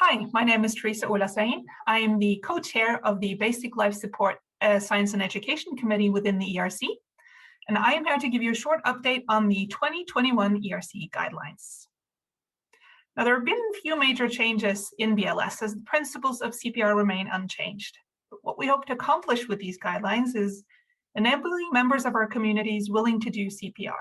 Hi, my name is Teresa Olasain. I am the co-chair of the Basic Life Support Science and Education Committee within the ERC, and I am here to give you a short update on the 2021 ERC guidelines. Now, there have been a few major changes in BLS as the principles of CPR remain unchanged. But what we hope to accomplish with these guidelines is enabling members of our communities willing to do CPR.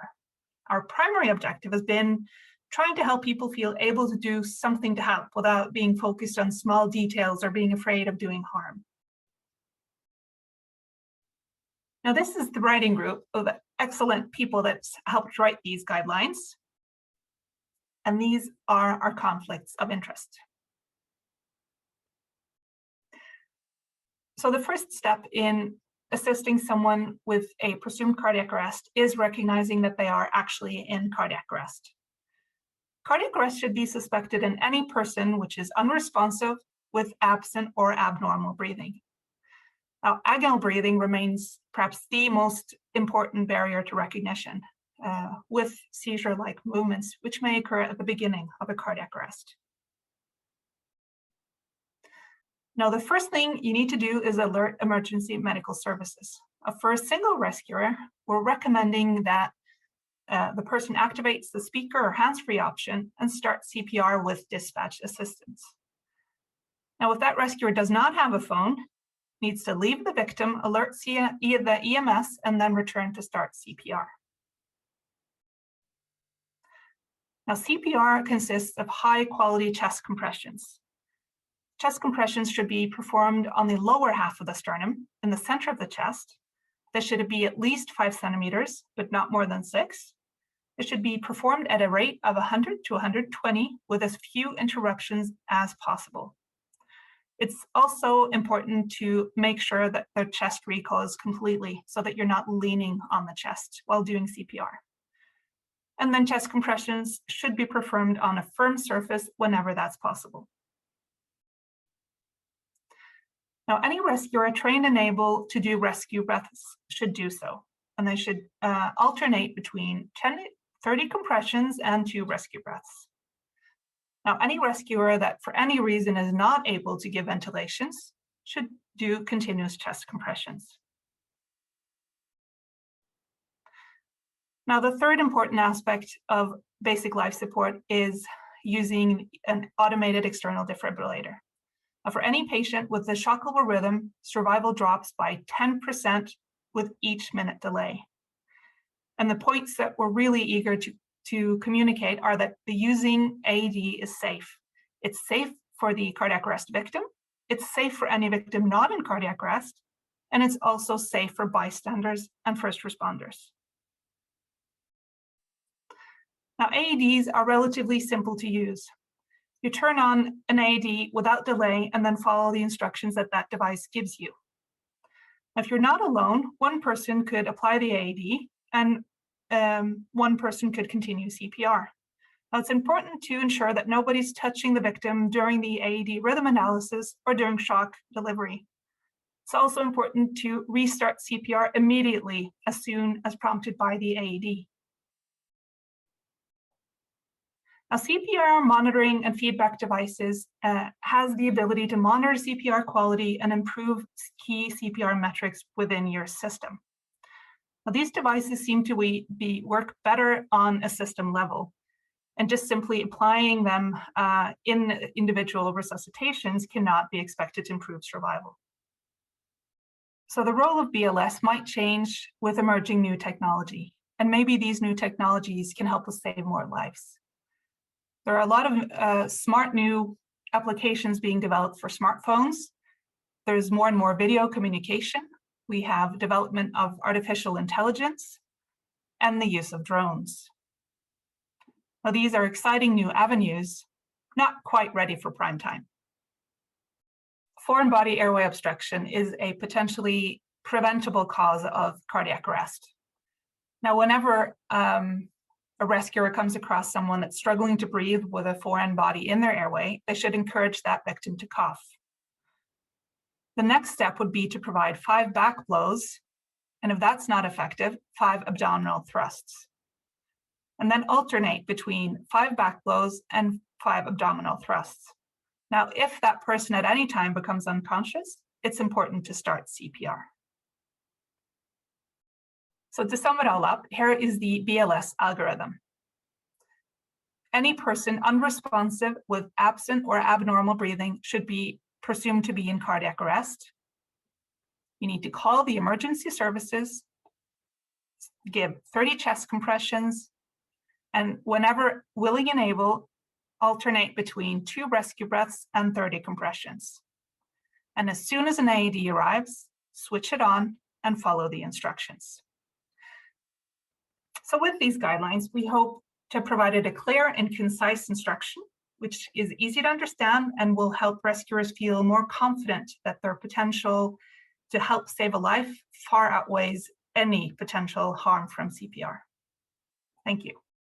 Our primary objective has been trying to help people feel able to do something to help without being focused on small details or being afraid of doing harm. Now, this is the writing group of excellent people that's helped write these guidelines. And these are our conflicts of interest. So the first step in assisting someone with a presumed cardiac arrest is recognizing that they are actually in cardiac arrest. Cardiac arrest should be suspected in any person which is unresponsive with absent or abnormal breathing. Now, agonal breathing remains perhaps the most important barrier to recognition with seizure-like movements, which may occur at the beginning of a cardiac arrest. Now, the first thing you need to do is alert emergency medical services. For a single rescuer, we're recommending that the person activates the speaker or hands-free option and starts CPR with dispatch assistance. Now, if that rescuer does not have a phone, needs to leave the victim, alert the EMS, and then return to start CPR. Now, CPR consists of high-quality chest compressions. Chest compressions should be performed on the lower half of the sternum, in the center of the chest. They should be at least 5 centimeters, but not more than 6. It should be performed at a rate of 100 to 120 with as few interruptions as possible. It's also important to make sure that the chest recalls completely so that you're not leaning on the chest while doing CPR. And then chest compressions should be performed on a firm surface whenever that's possible. Now, any rescuer trained and able to do rescue breaths should do so, and they should alternate between 30 compressions and 2 rescue breaths. Now, any rescuer that for any reason is not able to give ventilations should do continuous chest compressions. Now, the third important aspect of basic life support is using an automated external defibrillator. Now, for any patient with the shockable rhythm, survival drops by 10% with each minute delay. And the points that we're really eager to communicate are that the using AED is safe. It's safe for the cardiac arrest victim, it's safe for any victim not in cardiac arrest, and it's also safe for bystanders and first responders. Now, AEDs are relatively simple to use. You turn on an AED without delay and then follow the instructions that that device gives you. Now, if you're not alone, one person could apply the AED and one person could continue CPR. Now, it's important to ensure that nobody's touching the victim during the AED rhythm analysis or during shock delivery. It's also important to restart CPR immediately as soon as prompted by the AED. Now, CPR monitoring and feedback devices has the ability to monitor CPR quality and improve key CPR metrics within your system. Now, these devices seem to work better on a system level, and just simply applying them in individual resuscitations cannot be expected to improve survival. So the role of BLS might change with emerging new technology, and maybe these new technologies can help us save more lives. There are a lot of smart new applications being developed for smartphones. There's more and more video communication. We have development of artificial intelligence and the use of drones. Now, these are exciting new avenues, not quite ready for prime time. Foreign body airway obstruction is a potentially preventable cause of cardiac arrest. Now, whenever a rescuer comes across someone that's struggling to breathe with a foreign body in their airway, they should encourage that victim to cough. The next step would be to provide 5 back blows, and if that's not effective, 5 abdominal thrusts. And then alternate between 5 back blows and 5 abdominal thrusts. Now, if that person at any time becomes unconscious, it's important to start CPR. So to sum it all up, here is the BLS algorithm. Any person unresponsive with absent or abnormal breathing should be presumed to be in cardiac arrest. You need to call the emergency services, give 30 chest compressions, and whenever willing and able, alternate between 2 rescue breaths and 30 compressions. And as soon as an AED arrives, switch it on and follow the instructions. So with these guidelines, we hope to have provided a clear and concise instruction, which is easy to understand and will help rescuers feel more confident that their potential to help save a life far outweighs any potential harm from CPR. Thank you.